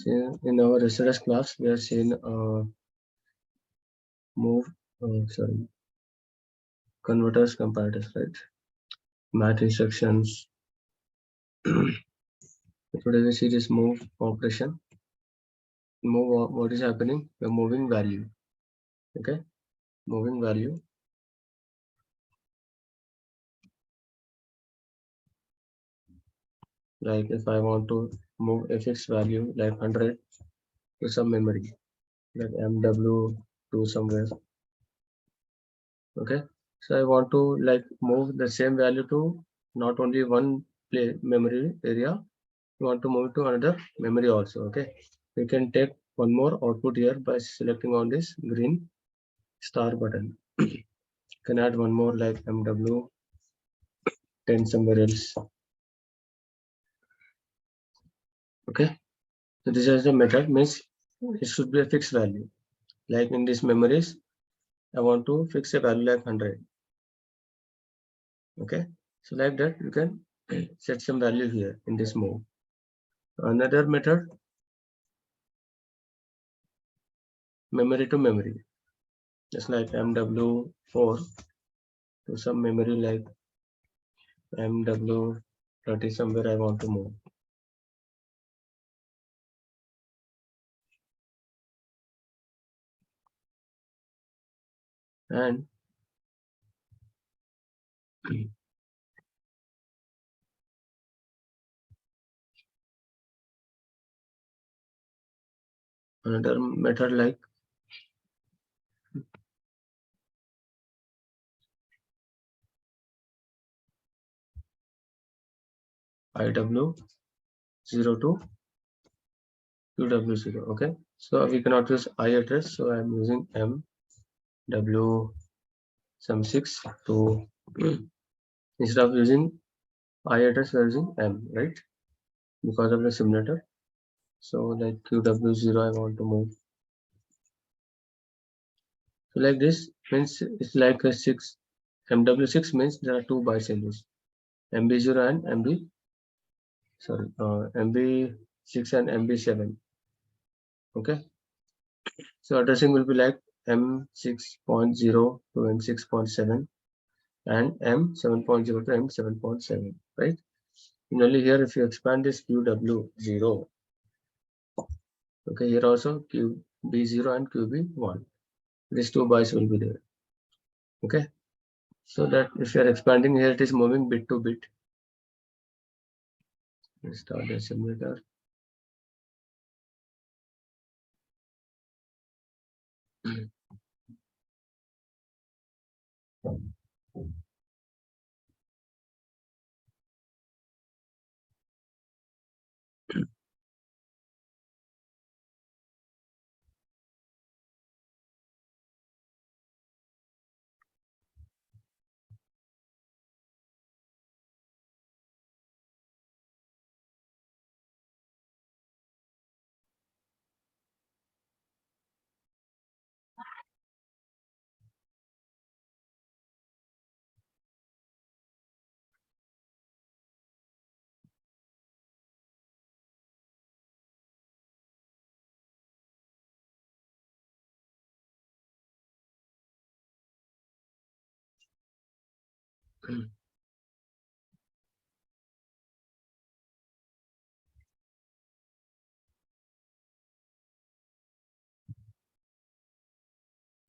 So in our yesterday's class, we have seen converters, comparators, right? Math instructions. Today we see this move operation. Move, what is happening? We're moving value. Okay, moving value. Like if I want to move a fixed value like 100 to some memory, like MW to somewhere. Okay, so I want to like move the same value to not only one memory area, you want to move to another memory also. Okay, we can take one more output here by selecting on this green star button. Can add one more like MW 10 somewhere else. Okay, so this is the method, means it should be a fixed value. Like in these memories, I want to fix a value like 100. Okay, so like that you can set some value here in this move. Another method, memory to memory, just like MW4 to some memory like MW30 somewhere I want to move. And another method like IW0 to QW0. Okay, so we cannot use I address, so I'm using MW some 6 to instead of using I address, we're using M, right? Because of the simulator. So like QW0 I want to move. So like this means it's like a 6. MW6 means there are two bytes in this. MB0 and MB6 and MB7. Okay. So addressing will be like M6.0 to M6.7 and M7.0 to M7.7, right? Similarly here, if you expand this QW0, okay, here also QB0 and QB1. These two bytes will be there. Okay. So that if you are expanding here, it is moving bit to bit. Let's start the simulator.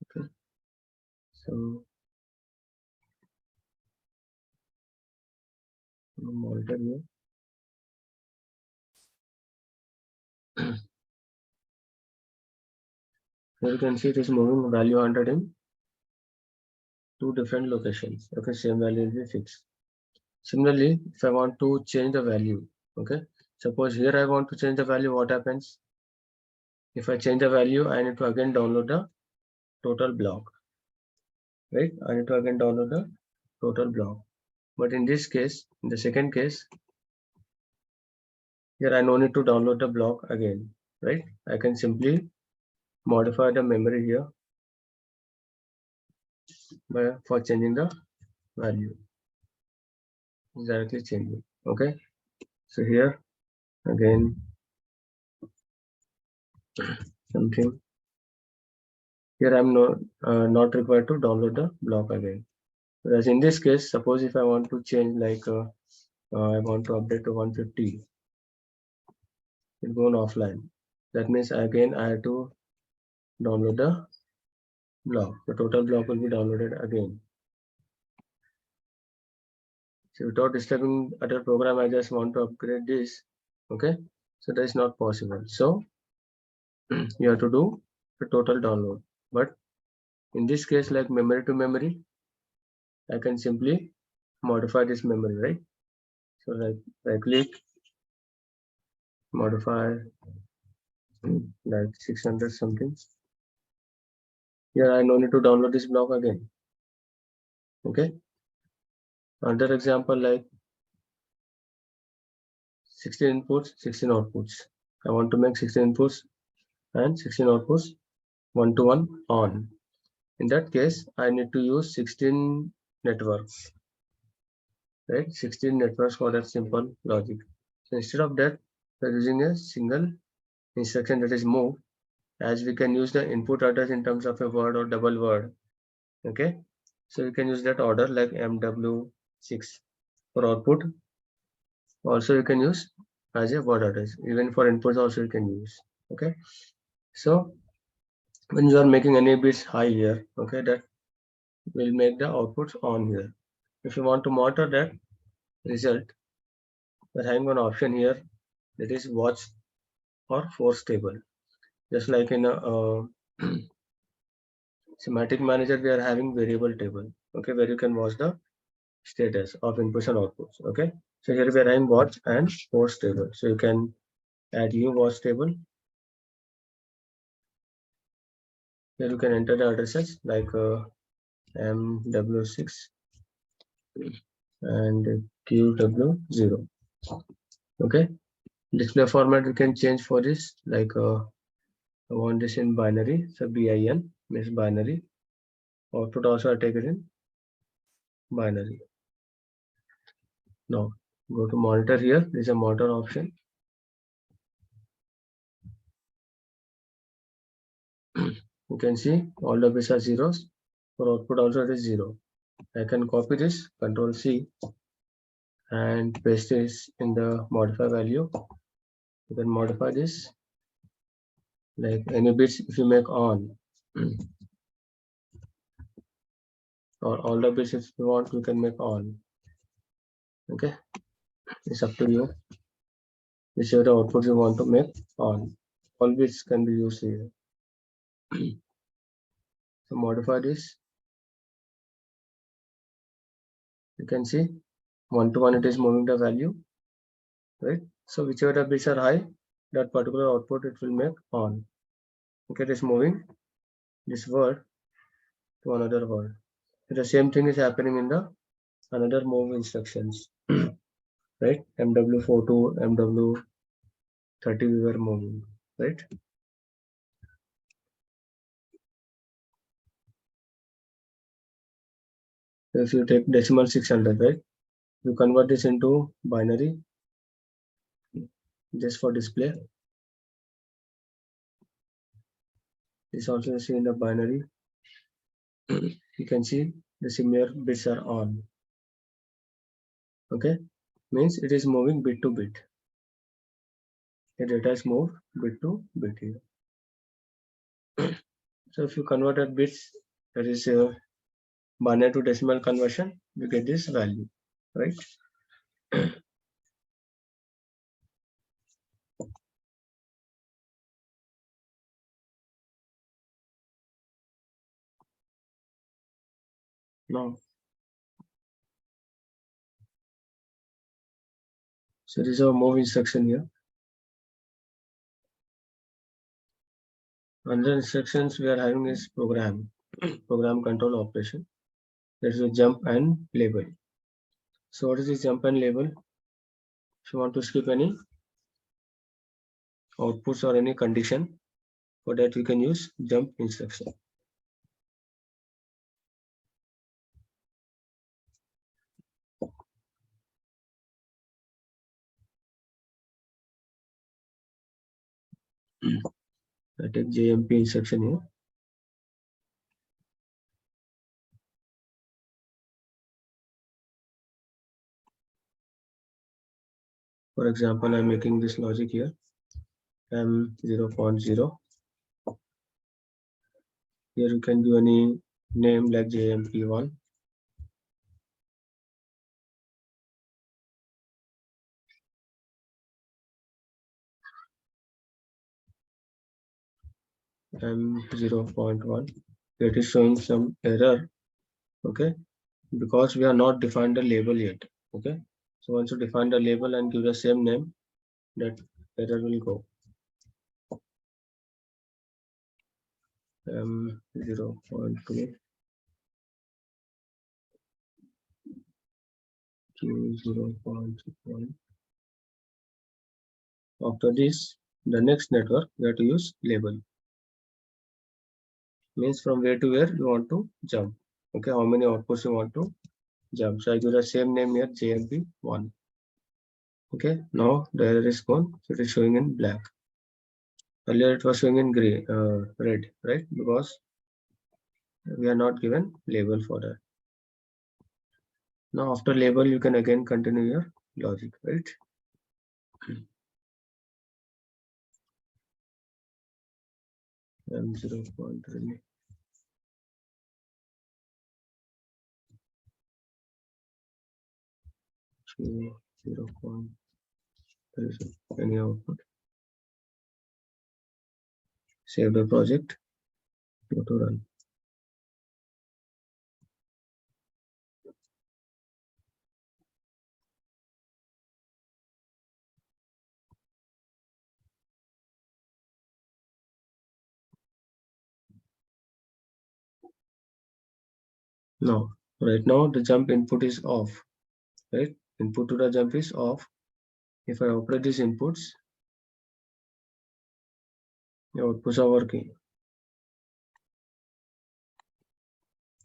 Okay. So monitor here. Here you can see it is moving value 100 in two different locations. Okay, same value will be fixed. Similarly, if I want to change the value, okay, suppose here I want to change the value, what happens? If I change the value, I need to again download the total block, right? I need to again download the total block. But in this case, in the second case, here I no need to download the block again, right? I can simply modify the memory here for changing the value. Directly changing. Okay. So here again something. Here I'm not required to download the block again. Whereas in this case, suppose if I want to change, like I want to update to 150, it go on offline. That means again I have to download the block. The total block will be downloaded again. So without disturbing other program, I just want to upgrade this. Okay, so that is not possible. So you have to do the total download. But in this case, like memory to memory, I can simply modify this memory, right? So like right click, modify, like 600 something. Here I no need to download this block again. Okay. Another example, like 16 inputs, 16 outputs. I want to make 16 inputs and 16 outputs 1-to-1 on. In that case, I need to use 16 networks, right? 16 networks for that simple logic. So instead of that, we're using a single instruction, that is move, as we can use the input address in terms of a word or double word. Okay, so you can use that order like MW6 for output. Also you can use as a word address, even for inputs also you can use. Okay, so when you are making any bits high here, okay, that will make the outputs on here. If you want to monitor that result, we're having one option here, that is watch or force table. Just like in a semantic manager, we are having variable table, okay, where you can watch the status of inputs and outputs. Okay, so here we are having watch and force table. So you can add new watch table. Here you can enter the addresses like MW6 and QW0. Okay, display format you can change for this, like I want this in binary, so BIN means binary. Output also I take it in binary. Now go to monitor. Here there is a monitor option. You can see all the bits are zeros. For output also it is 0. I can copy this, Control C, and paste this in the modify value. You can modify this, like any bits if you make on, or all the bits if you want you can make on. Okay, it's up to you whichever the output you want to make on. All bits can be used here. So modify this. You can see 1-to-1 it is moving the value, right? So whichever the bits are high, that particular output it will make on. Okay, it is moving this word to another word. So the same thing is happening in the another move instructions, right? MW4 to MW30 we were moving, right? So if you take decimal 600, right? You convert this into binary just for display. This also is in the binary. You can see the similar bits are on. Okay, means it is moving bit to bit. The data is moved bit to bit here. So if you convert that bits, that is binary to decimal conversion, you get this value, right? Now, so this is our move instruction here. Another instructions we are having is program control operation. There is a jump and label. So what is this jump and label? If you want to skip any outputs or any condition, for that you can use jump instruction. I take JMP instruction here. For example, I'm making this logic here, M0.0. Here you can give any name like JMP1. M0.1. It is showing some error, okay, because we are not defined a label yet, okay. So once you define the label and give the same name, that error will go. M0.2 Q0.1. After this, the next network we have to use label. Means from where to where you want to jump. Okay, how many outputs you want to jump. So I give the same name here, JMP1. Okay, now the error is gone. So it is showing in black. Earlier it was showing in gray, red, right? Because we are not given label for that. Now after label, you can again continue your logic, right? M0.3. Q0.3. Any output. Save the project. Go to run. Now, right now the jump input is off, right? Input to the jump is off. If I operate these inputs, the outputs are working.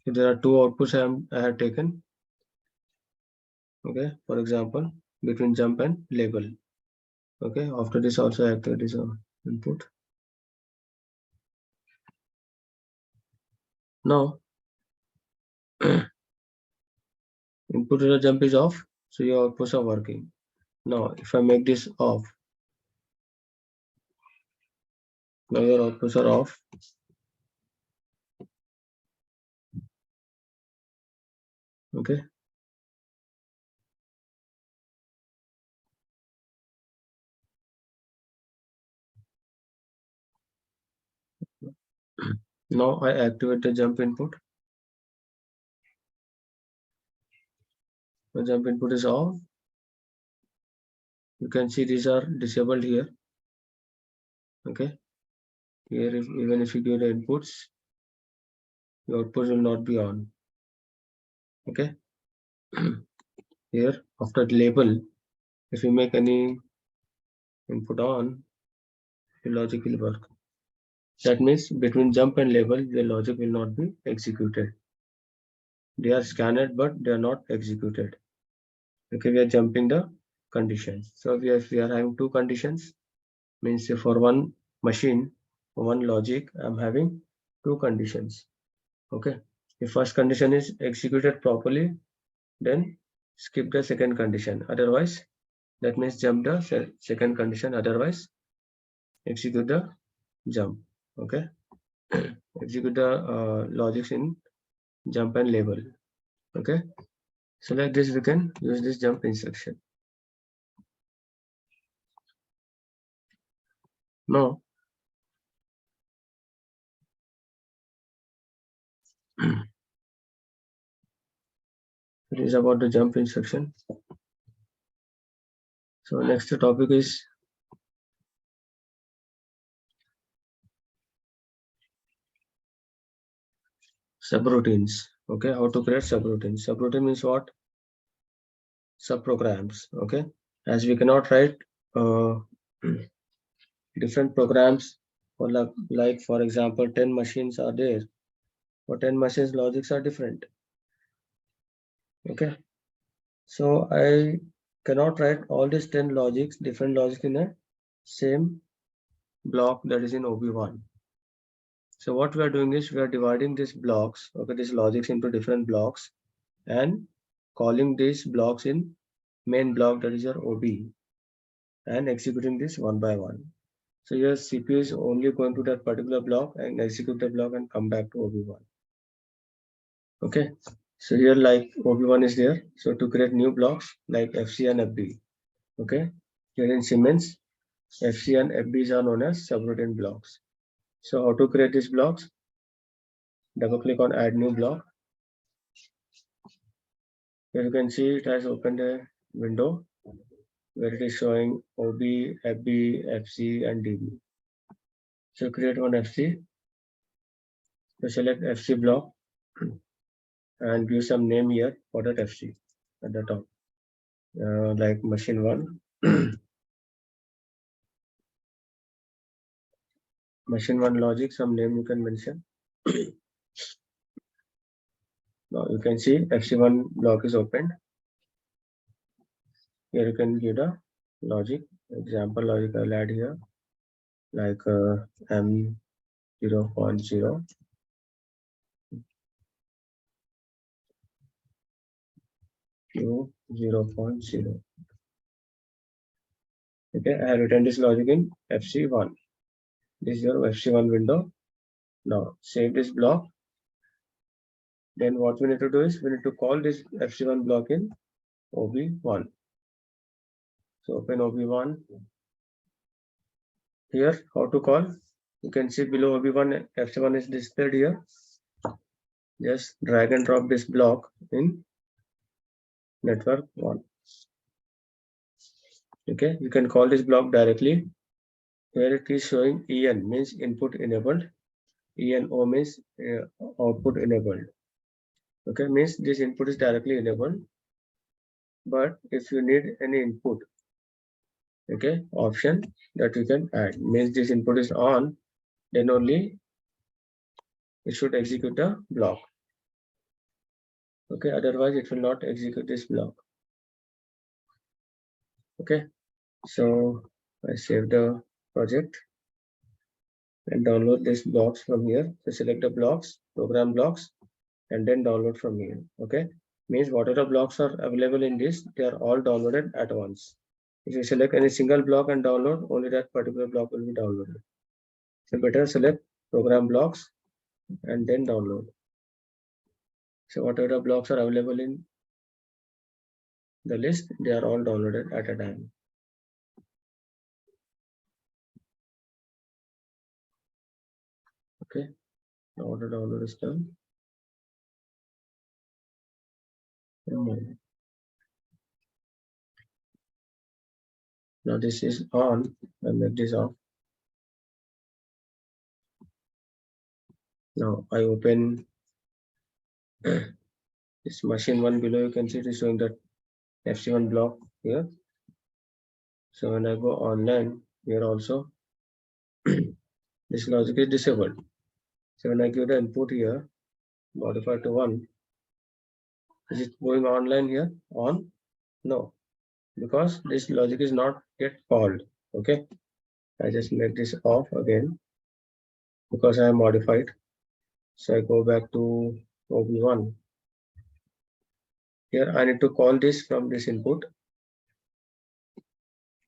If there are two outputs I have taken, okay, for example, between jump and label. Okay, after this also I activate this input. Now, input to the jump is off, so your outputs are working. Now, if I make this off, now your outputs are off. Okay. Now I activate the jump input. The jump input is off. You can see these are disabled here. Okay. Here, even if you give the inputs, the output will not be on. Okay. Here, after the label, if you make any input on, the logic will work. That means between jump and label, the logic will not be executed. They are scanned, but they are not executed. Okay, we are jumping the conditions. So we are having two conditions. Means for one machine, one logic, I'm having two conditions. Okay. If first condition is executed properly, then skip the second condition. Otherwise, that means jump the second condition. Otherwise, execute the jump. Okay. Execute the logics in jump and label. Okay. So like this, we can use this jump instruction. Now, it is about the jump instruction. So next topic is subroutines. Okay, how to create subroutines. Subroutine means what? Subprograms. Okay, as we cannot write different programs for like for example 10 machines are there. For 10 machines, logics are different. Okay, so I cannot write all these 10 logics, different logics in a same block that is in OB1. So what we are doing is we are dividing these blocks, okay, these logics into different blocks and calling these blocks in main block that is your OB and executing this one by one. So your CPU is only going to that particular block and execute the block and come back to OB1. Okay. So here like OB1 is there. So to create new blocks like FC and FB. Okay. Here in Siemens, FC and FBs are known as subroutine blocks. So how to create these blocks? Double click on add new block. Here you can see it has opened a window where it is showing OB, FB, FC and DB. So create one FC. So select FC block and give some name here for that FC at the top, like machine 1. Machine 1 logic, some name you can mention. Now you can see FC1 block is opened. Here you can give the logic, example logic I'll add here, like M0.0. Q0.0. Okay, I have written this logic in FC1. This is your FC1 window. Now save this block. Then what we need to do is we need to call this FC1 block in OB1. So open OB1. Here, how to call? You can see below OB1, FC1 is displayed here. Just drag and drop this block in network 1. Okay, you can call this block directly. Here it is showing EN means input enabled. ENO means output enabled. Okay, means this input is directly enabled. But if you need any input, okay, option that you can add means this input is on, then only it should execute the block. Okay, otherwise it will not execute this block. Okay, so I save the project and download these blocks from here. So select the blocks, program blocks, and then download from here. Okay, means whatever blocks are available in this, they are all downloaded at once. If you select any single block and download, only that particular block will be downloaded. So better select program blocks and then download. So whatever blocks are available in the list, they are all downloaded at a time. Okay, now the download is done. Now this is on, and make this off. Now I open this machine 1 below. You can see it is showing that FC1 block here. So when I go online, here also this logic is disabled. So when I give the input here, modify to 1, is it going online here? On? No, because this logic is not yet called. Okay, I just make this off again because I have modified. So I go back to OB1. Here I need to call this from this input.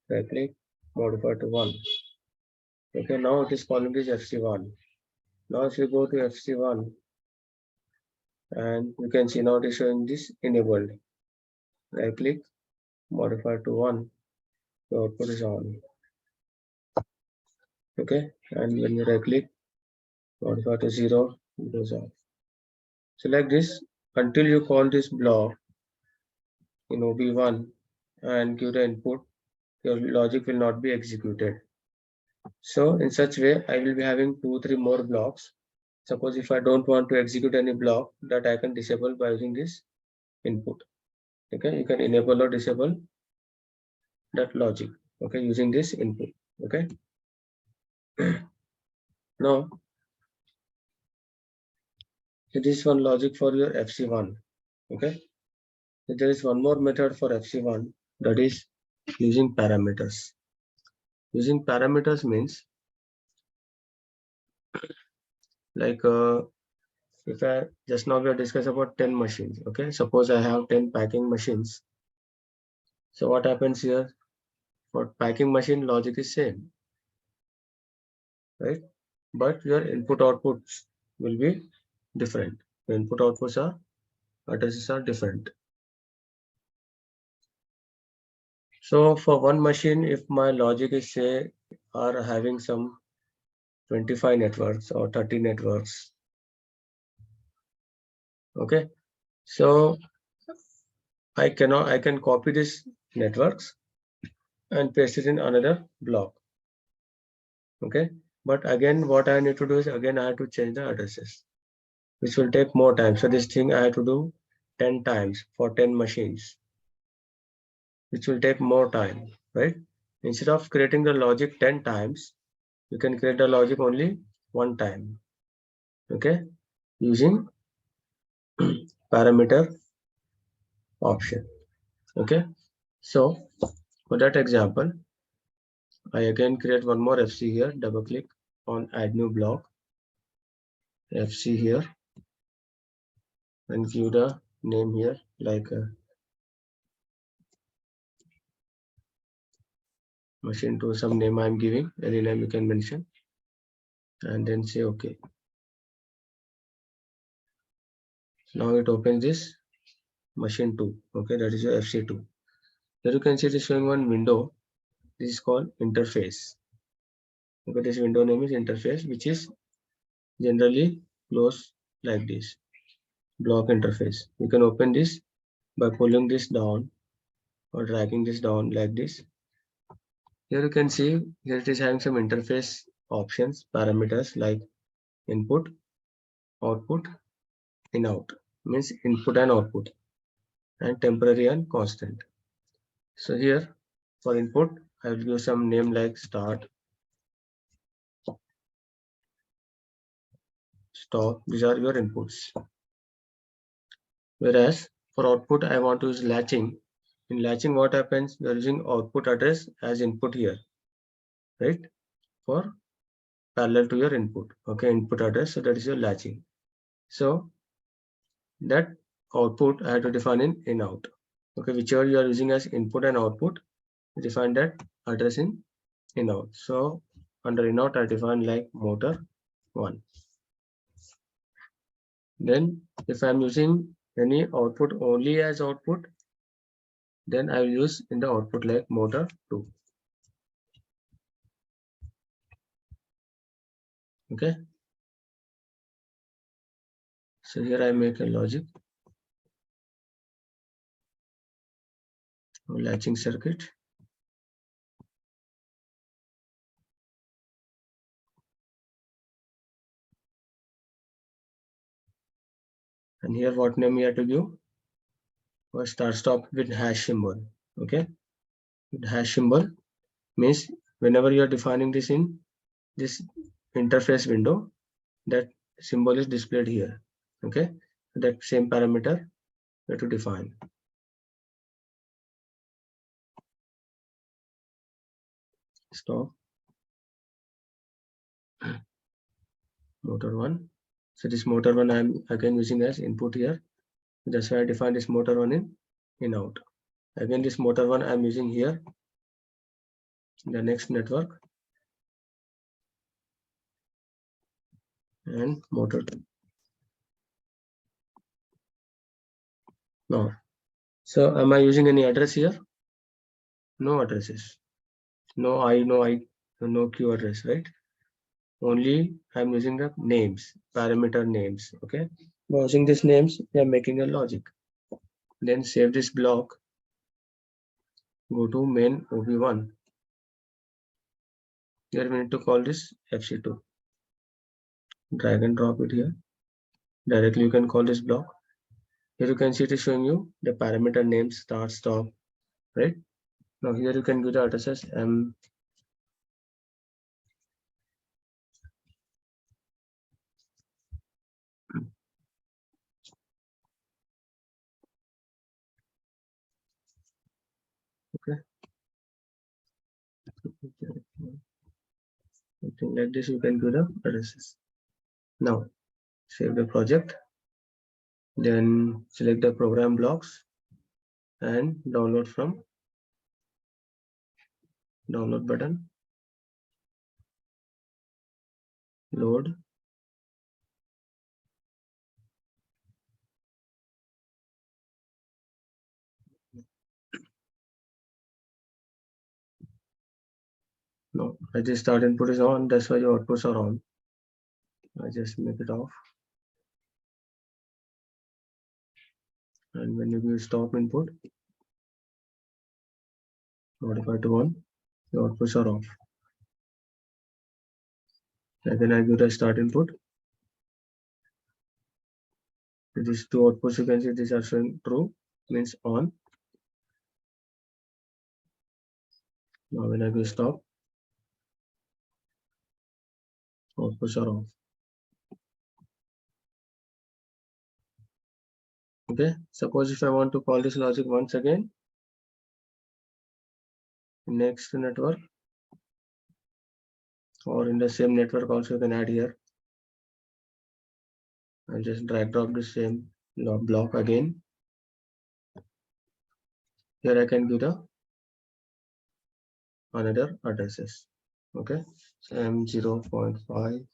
Right click, modify to 1. Okay, now it is calling this FC1. Now if you go to FC1, and you can see now it is showing this enabled. Right click, modify to 1, the output is on. Okay, and when you right click, modify to 0, it goes off. So like this until you call this block in OB1 and give the input, your logic will not be executed. So in such way, I will be having 2-3 more blocks. Suppose if I don't want to execute any block, that I can disable by using this input. Okay, you can enable or disable that logic. Okay, using this input. Okay. Now, it is one logic for your FC1. Okay. So there is one more method for FC1, that is using parameters. Using parameters means Like if I just now we are discussing about 10 machines. Okay, suppose I have 10 packing machines. So what happens here? For packing machine, logic is same, right? But your input outputs will be different. The input outputs are addresses are different. So for one machine, if my logic is say are having some 25 networks or 30 networks, okay, so I can copy these networks and paste it in another block, okay. But again, what I need to do is again I have to change the addresses, which will take more time. So this thing I have to do 10 times for 10 machines, which will take more time, right? Instead of creating the logic 10 times, you can create the logic only one time, okay, using parameter option, okay. So for that example, I again create one more FC here, double click on add new block, FC here, and give the name here like machine to some name I'm giving, any name you can mention, and then say okay. Now it opens this machine 2, okay, that is your FC2. Here you can see it is showing one window. This is called interface. Okay, this window name is interface, which is generally closed like this, block interface. You can open this by pulling this down or dragging this down like this. Here you can see here it is having some interface options, parameters like input, output, in out, means input and output, and temporary and constant. So here for input, I will give some name like start, stop. These are your inputs. Whereas for output, I want to use latching. In latching, what happens? We are using output address as input here, right? For parallel to your input. Okay, input address. So that is your latching. So that output I have to define in out. Okay, whichever you are using as input and output, define that address in out. So under in out, I define like motor 1. Then if I'm using any output only as output, then I will use in the output like motor 2. Okay. So here I make a logic latching circuit. And here what name we have to give? Or start stop with hash symbol. Okay. With hash symbol means whenever you are defining this in this interface window, that symbol is displayed here. Okay. That same parameter we have to define. Stop motor 1. So this motor 1 I am again using as input here. That's why I define this motor 1 in out. Again this motor 1 I am using here in the next network, and motor 2. Now, so am I using any address here? No addresses. No I, no Q address, right? Only I'm using the names, parameter names. Okay. By using these names, we are making a logic. Then save this block. Go to main OB1. Here we need to call this FC2. Drag and drop it here. Directly you can call this block. Here you can see it is showing you the parameter names start, stop, right? Now here you can give the addresses M. Okay. something like this. You can give the addresses. Now save the project, then select the program blocks and download from download button, load. No, I just start input is on, that's why your outputs are on. I just make it off. And when you give stop input, modify to on, your outputs are off. And then I give the start input. These two outputs you can see these are showing true, means on. Now when I give stop, outputs are off. Okay, suppose if I want to call this logic once again, next network, or in the same network also you can add here. I'll just drag drop the same block again. Here I can give the another addresses. Okay, so M0.5,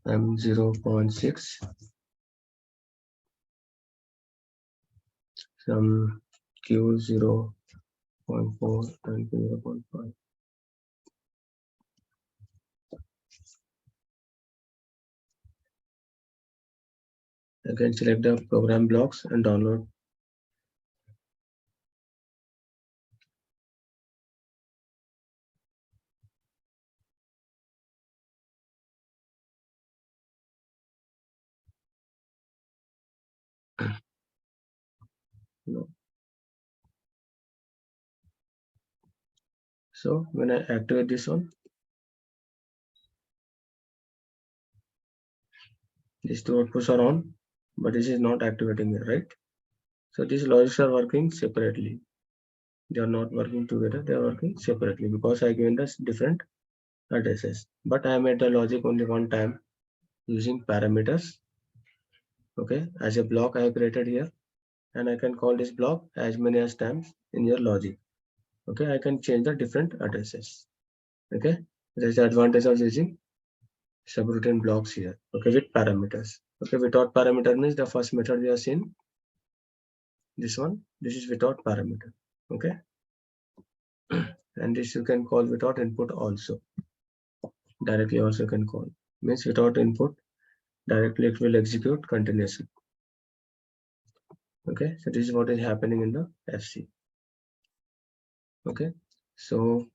M0.6, some Q0.4 and Q0.5. Again, select the program blocks and download. No. So when I activate this one, these two outputs are on, but this is not activating it, right? So these logics are working separately. They are not working together, they are working separately because I given us different addresses. But I made the logic only one time using parameters. Okay, as a block I have created here, and I can call this block as many as times in your logic. Okay, I can change the different addresses. Okay, that's the advantage of using subroutine blocks here. Okay, with parameters. Okay, without parameter means the first method we have seen. This one, this is without parameter. Okay, and this you can call without input also. Directly also you can call. Means without input, directly it will execute continuously. Okay, so this is what is happening in the FC. Okay, so